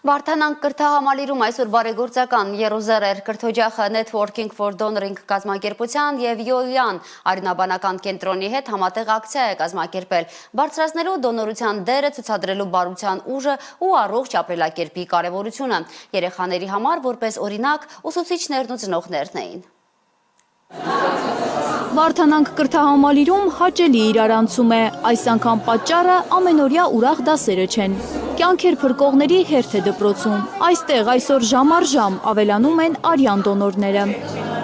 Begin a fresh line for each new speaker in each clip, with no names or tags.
Վարդանանք կրթահամալիրում այսօր բարեգործական Երուսաղեմ կրթօջախ Networking for Donoring կազմակերպության և Յոլյան արյունաբանական կենտրոնի հետ համատեղ ակցիա է կազմակերպել, բարձրացնելու դոնորության դերը, ցուցադրելու բարության ուժը ու առողջ ապրելակերպի կարևորությունը։ Երեխաների համար որպես օրինակ ուսուցիչներն ու ծնողներն էին։
Վարդանանք կրթահամալիրում հաճելի իրարանցում է, այս անգամ պատճառը ամենօրյա ուրախ դասերը չեն։ Կյանքեր փրկողների հերթ է դպրոցում, այստեղ այսօր ժամ առ ժամ ավելանում են արյան դոնորները։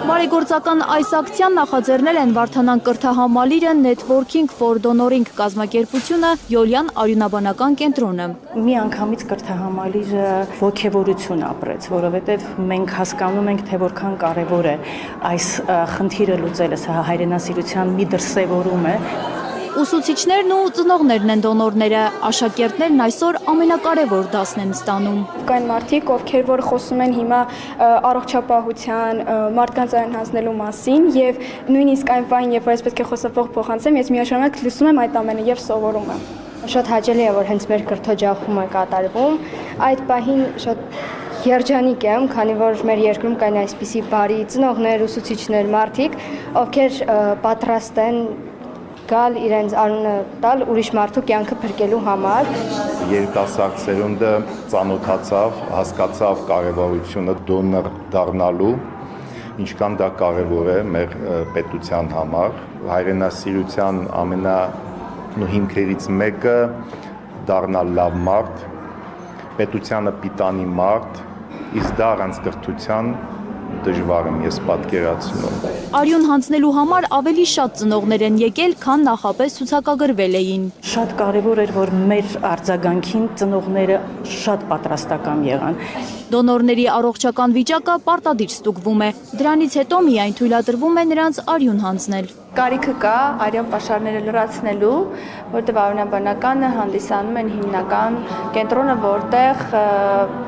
Բարեգործական այս ակցիան նախաձեռնել են Վարդանանք կրթահամալիրը, Networking for Donoring կազմակերպությունը, Յոլյան արյունաբանական կենտրոնը։
Մի անգամից կրթահամալիրը ոգևորություն ապրեց, որովհետև մենք հասկանում ենք, թե որքան կարևոր է այս խնդիրը լուծելը, սա հայրենասիրության մի դրսևորում է։
Ուսուցիչներն ու ծնողներն են դոնորները, աշակերտներն այսօր ամենակարևոր դասն են ստանում։
Կային մարդիկ, ովքեր որ խոսում են հիմա առողջապահության, մարդկանց արյան հանձնելու մասին եւ նույնիսկ այն բան, երբ որ ես պետք է խոսափող փոխանցեմ, ես միաժամանակ լսում եմ այդ ամենը եւ սովորում եմ։
Շատ հաճելի է, որ հենց մեր կրթօջախում է կատարվում։ Այդ պահին շատ երջանիկ եմ, քանի որ մեր երկրում կային այսպիսի բարի ծնողներ, ուսուցիչներ, մարդիկ, ովքեր պատրաստ են գալ իրենց անունը տալ ուրիշ մարդու կյանքը փրկելու համար։
Երիտասարդ սերունդը ծանոթացավ, հասկացավ կարևորությունը դոնոր դառնալու, ինչքան դա կարևոր է մեր պետության համար։ Հայրենասիրության ամենահիմքերից մեկը դառնալ լավ մարդ, պետությանը պիտանի մարդ, իսկ դա առանց կրթության դժվար եմ ես պատկերացնում։
Արյուն հանձնելու համար ավելի շատ ծնողներ են եկել, քան նախապես ցուցակագրվել էին։
Շատ կարևոր էր, որ մեր արձագանքին ծնողները շատ պատրաստական եղան։
Դոնորների առողջական վիճակը պարտադիր ստուգվում է, դրանից հետո միայն թույլատրվում է նրանց արյուն հանձնել։
Կարիքը կա արյան պաշարները լրացնելու, որտեղ արյունաբանականը հանդիսանում են հիմնական կենտրոնը, որտեղ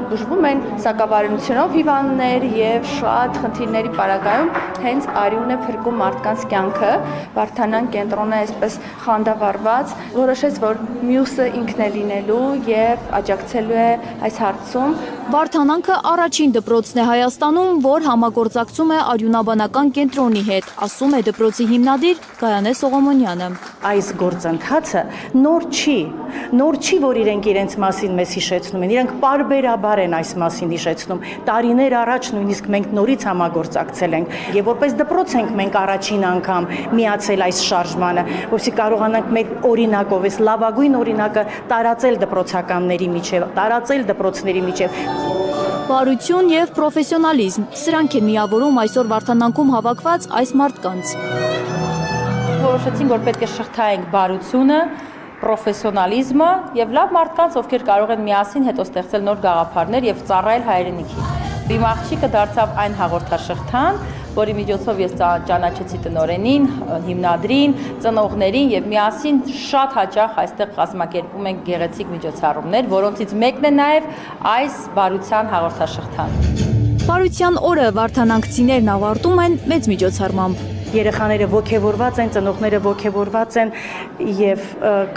բուժվում են սակավարյունությունով հիվանդներ եւ շատ խնդիրների պարագայում հենց արյունն է փրկում մարդկանց կյանքը։ Վարդանանք կենտրոնը այսպես խանդավառված որոշեց, որ մյուսը ինքն է լինելու եւ աջակցելու է այս հարցում։
Վարդանանքը առաջին դպրոցն է Հայաստանում, որ համագործակցում է արյունաբանական կենտրոնի հետ, ասում է դպրոցի հիմնադիր Գայանե Սողոմոնյանը։
Այս գործընթացը նոր չի, որ իրենք իրենց մասին մեզ հիշեցնում են, իրենք պարբերաբար են այս մասին հիշեցնում։ Տարիներ առաջ նույնիսկ մենք նորից համագործակցել ենք եւ որպես դպրոց ենք մենք առաջին անգամ միացել այս շարժմանը, որովհետեւ կարողանանք մեր օրինակով, այս լավագույն օրինակը տարածել դպրոցականների միջև, տարածել դպրոցների միջև։
Բարություն եւ պրոֆեսիոնալիզմ, սրանք են միավորում այսօր Վարդանանքում հավաքված այս մարդկանց։
Որոշեցինք, որ պետք է շղթայենք բարությունը, պրոֆեսիոնալիզմը եւ լավ մարդկանց, ովքեր կարող են միասին հետո ստեղծել նոր գաղափարներ եւ ծառայել հայրենիքին։ Իմ աղջիկը դարձավ այն հաղորդաշղթան, որի միջոցով ես ճանաչեցի տնօրենին, հիմնադրին, ծնողներին եւ միասին շատ հաճախ այստեղ կազմակերպում ենք գեղեցիկ միջոցառումներ, որոնցից մեկն է նաեւ այս բարության հաղորդաշղթան։
Բարության օրը վարդանանքցիներն ավարտում են մեծ միջոցառմամբ։
Երեխաները ոգևորված են, ծնողները ոգևորված են եւ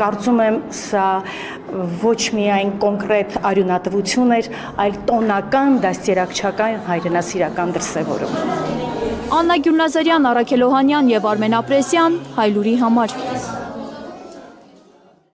կարծում եմ սա ոչ միայն կոնկրետ արյունատվություն էր, այլ տոնական դաստիարակչական հայրենասիրական դրսևորում։
Աննա Գյուլնազարյան, Արաքել Օհանյան եւ Արմեն Ապրեսյան, Հայլուրի համար։